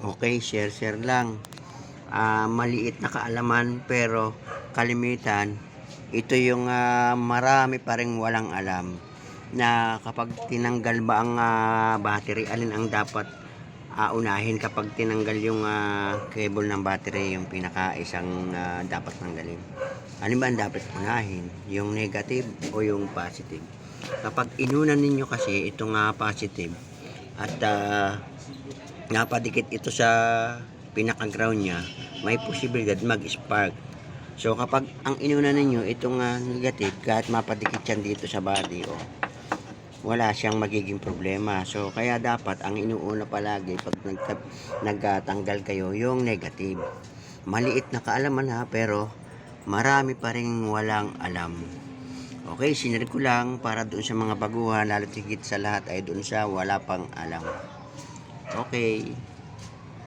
Okay, share lang. Maliit na kaalaman pero kalimitan, ito yung marami pa ring walang alam na kapag tinanggal ba ang battery, alin ang dapat unahin kapag tinanggal yung cable ng battery, yung pinaka isang dapat tanggalin. Alin ba ang dapat unahin? Yung negative o yung positive? Kapag inunan ninyo kasi itong positive at napadikit ito sa pinaka-ground niya, may posibilidad mag-spark. So kapag ang inuna ninyo itong negative, kahit mapadikit yan dito sa body, wala siyang magiging problema. So kaya dapat ang inuuna palagi pag nagtanggal kayo yung negative. Maliit na kaalaman pero marami pa rin walang alam. Okay, sinare ko lang para doon sa mga baguhan, lalo tigit sa lahat ay doon sa wala pang alam. Okay.